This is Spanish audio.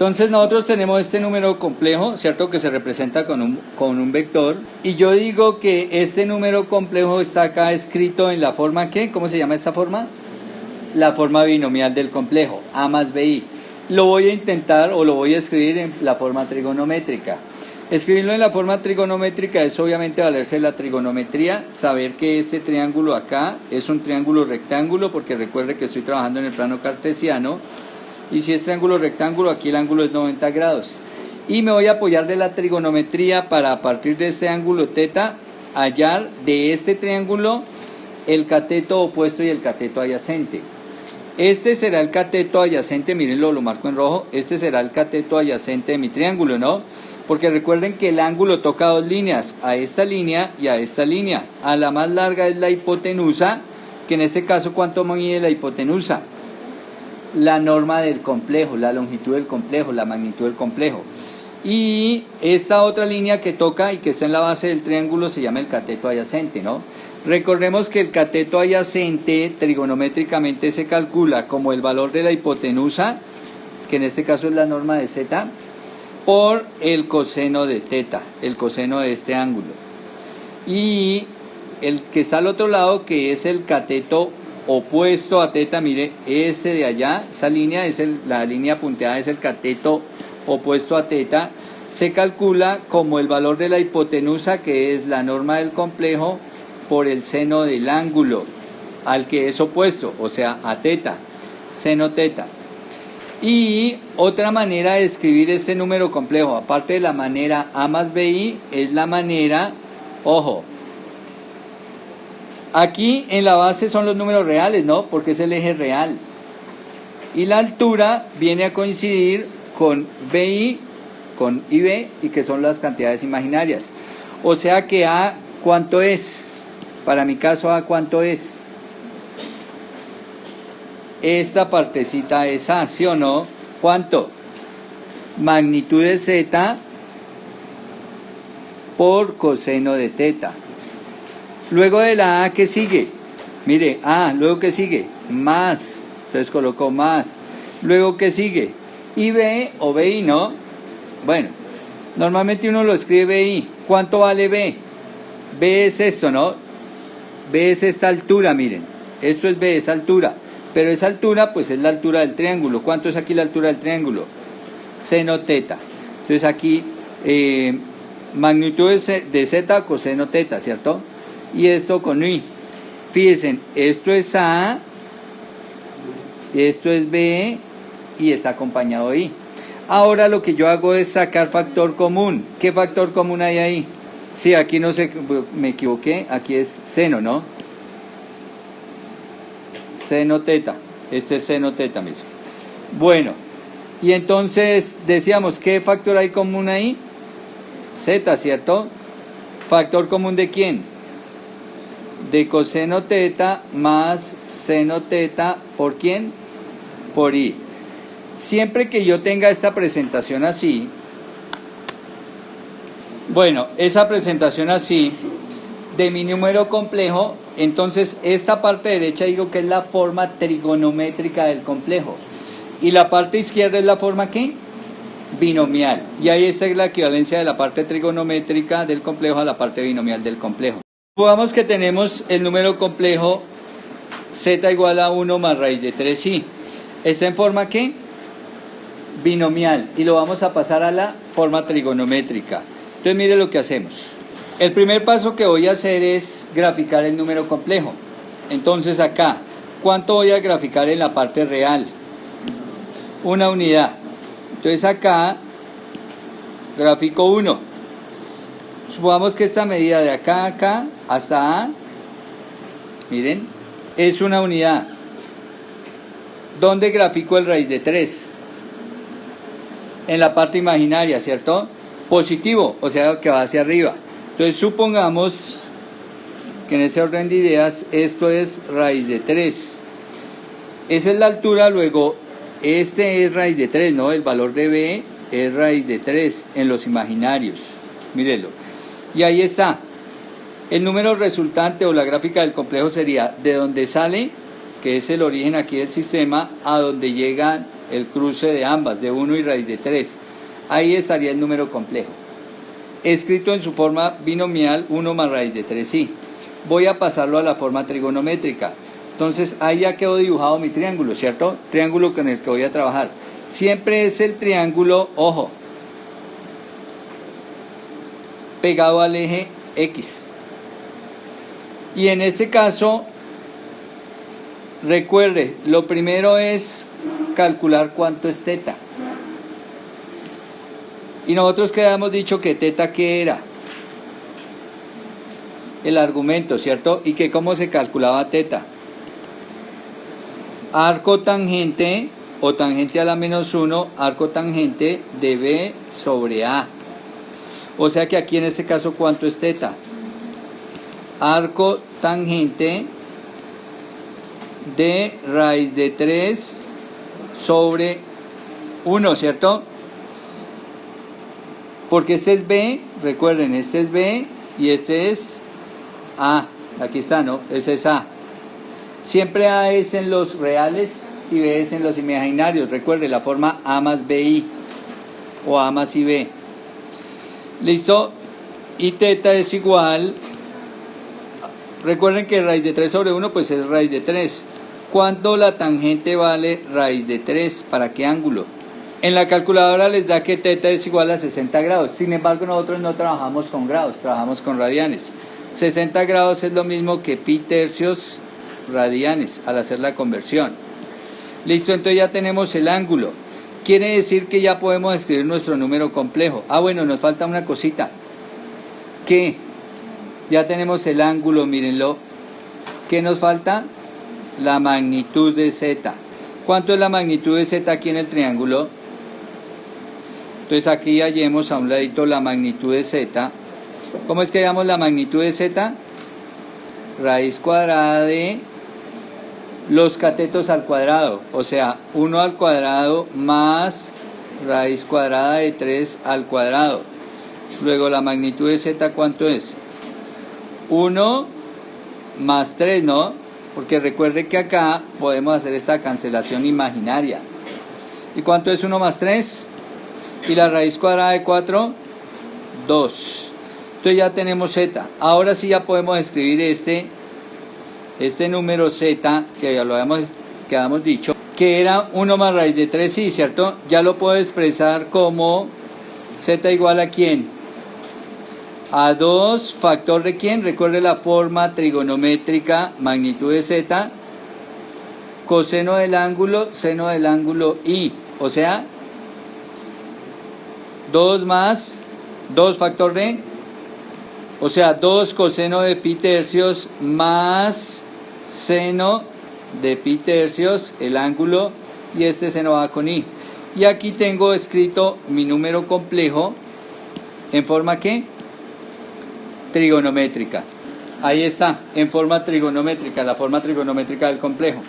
Entonces nosotros tenemos este número complejo, ¿cierto? Que se representa con un vector. Y yo digo que este número complejo está acá escrito en la forma ¿qué? ¿Cómo se llama esta forma? La forma binomial del complejo, A más BI. Lo voy a intentar o lo voy a escribir en la forma trigonométrica. Escribirlo en la forma trigonométrica es obviamente valerse la trigonometría, saber que este triángulo acá es un triángulo rectángulo, porque recuerde que estoy trabajando en el plano cartesiano, y si es triángulo rectángulo, aquí el ángulo es 90 grados. Y me voy a apoyar de la trigonometría para, a partir de este ángulo θ, hallar de este triángulo el cateto opuesto y el cateto adyacente. Este será el cateto adyacente, mírenlo, lo marco en rojo, este será el cateto adyacente de mi triángulo, ¿no? Porque recuerden que el ángulo toca dos líneas, a esta línea y a esta línea. A la más larga es la hipotenusa, que en este caso, ¿cuánto mide la hipotenusa? La norma del complejo, la longitud del complejo, la magnitud del complejo. Y esta otra línea que toca y que está en la base del triángulo se llama el cateto adyacente, ¿no? Recordemos que el cateto adyacente trigonométricamente se calcula como el valor de la hipotenusa, que en este caso es la norma de z, por el coseno de θ, el coseno de este ángulo. Y el que está al otro lado, que es el cateto opuesto a θ, mire, este de allá, esa línea, la línea punteada es el cateto opuesto a θ, se calcula como el valor de la hipotenusa, que es la norma del complejo, por el seno del ángulo al que es opuesto, o sea, a θ, seno θ. Y otra manera de escribir este número complejo, aparte de la manera A más BI, es la manera, ojo, aquí en la base son los números reales, ¿no? Porque es el eje real. Y la altura viene a coincidir con BI, con IB, y que son las cantidades imaginarias. O sea que A, ¿cuánto es? Para mi caso, A, ¿cuánto es? Esta partecita es A, ¿sí o no? ¿Cuánto? Magnitud de Z por coseno de θ. Luego de la A, ¿qué sigue? Mire, A, luego ¿qué sigue? Más, entonces coloco más. Luego ¿qué sigue? IB o BI, ¿no? Bueno, normalmente uno lo escribe BI. ¿Cuánto vale B? B es esto, ¿no? B es esta altura, miren. Esto es B, esa altura. Pero esa altura, pues es la altura del triángulo. ¿Cuánto es aquí la altura del triángulo? Seno θ. Entonces aquí, magnitud de Z, coseno θ, ¿cierto? Y esto con I. Fíjense, esto es A, esto es B, y está acompañado de I. Ahora lo que yo hago es sacar factor común. ¿Qué factor común hay ahí? Sí, aquí no sé, me equivoqué, aquí es seno, ¿no? Seno θ, este es seno θ, mire. Bueno, y entonces decíamos, ¿qué factor hay común ahí? Z, ¿cierto? ¿Factor común de quién? De coseno θ más seno θ, ¿por quién? Por I. Siempre que yo tenga esta presentación así, bueno, esa presentación así, de mi número complejo, entonces esta parte derecha digo que es la forma trigonométrica del complejo. Y la parte izquierda es la forma ¿qué? Binomial. Y ahí está la equivalencia de la parte trigonométrica del complejo a la parte binomial del complejo. Supongamos que tenemos el número complejo z igual a 1 más raíz de 3i. ¿Está en forma qué? Binomial. Y lo vamos a pasar a la forma trigonométrica. Entonces mire lo que hacemos. El primer paso que voy a hacer es graficar el número complejo. Entonces acá, ¿cuánto voy a graficar en la parte real? Una unidad. Entonces acá, gráfico 1. Supongamos que esta medida de acá a acá, hasta A, miren, es una unidad. ¿Dónde grafico el raíz de 3? En la parte imaginaria, ¿cierto? Positivo, o sea que va hacia arriba. Entonces supongamos que en ese orden de ideas esto es raíz de 3. Esa es la altura, luego este es raíz de 3, ¿no? El valor de B es raíz de 3 en los imaginarios. Mírenlo. Y ahí está. El número resultante o la gráfica del complejo sería de donde sale que es el origen aquí del sistema, a donde llega el cruce de ambas, de 1 y raíz de 3. Ahí estaría el número complejo. Escrito en su forma binomial, 1 más raíz de 3i. Voy a pasarlo a la forma trigonométrica. Entonces, ahí ya quedó dibujado mi triángulo, ¿cierto? Triángulo con el que voy a trabajar. Siempre es el triángulo, ojo, pegado al eje X. Y en este caso, recuerde, lo primero es calcular cuánto es teta. Y nosotros que habíamos dicho que teta, ¿qué era? El argumento, ¿cierto? Y que cómo se calculaba teta. Arco tangente o tangente a la menos 1, arco tangente de B sobre A. O sea que aquí en este caso, ¿cuánto es teta? Arco tangente de raíz de 3 sobre 1, ¿cierto? Porque este es B, recuerden, este es B y este es A. Aquí está, ¿no? Ese es A. Siempre A es en los reales y B es en los imaginarios. Recuerden la forma A más BI o A más IB. ¿Listo? Y teta es igual. Recuerden que raíz de 3 sobre 1 pues es raíz de 3. ¿Cuánto la tangente vale raíz de 3? ¿Para qué ángulo? En la calculadora les da que teta es igual a 60 grados. Sin embargo, nosotros no trabajamos con grados, trabajamos con radianes. 60 grados es lo mismo que pi tercios radianes al hacer la conversión. Listo, entonces ya tenemos el ángulo. Quiere decir que ya podemos escribir nuestro número complejo. Bueno, nos falta una cosita. ¿Qué? Ya tenemos el ángulo, mírenlo. ¿Qué nos falta? La magnitud de z. ¿Cuánto es la magnitud de z aquí en el triángulo? Entonces aquí hallemos a un ladito la magnitud de z. ¿Cómo es que hallamos la magnitud de z? Raíz cuadrada de los catetos al cuadrado, o sea, 1 al cuadrado más raíz cuadrada de 3 al cuadrado. Luego la magnitud de z, ¿cuánto es? 1 más 3, ¿no? Porque recuerde que acá podemos hacer esta cancelación imaginaria. ¿Y cuánto es 1 más 3? ¿Y la raíz cuadrada de 4? 2. Entonces ya tenemos z. Ahora sí ya podemos escribir este número z, que ya lo habíamos dicho, que era 1 más raíz de 3, sí, ¿cierto? Ya lo puedo expresar como z igual a ¿quién? A 2 factor de ¿quién? Recuerde la forma trigonométrica, magnitud de z, coseno del ángulo, seno del ángulo i, o sea, 2 más 2 factor de, o sea, 2 coseno de pi tercios más seno de pi tercios, el ángulo, y este seno va con i. Y aquí tengo escrito mi número complejo en forma ¿qué? Trigonométrica. Ahí está, en forma trigonométrica, la forma trigonométrica del complejo.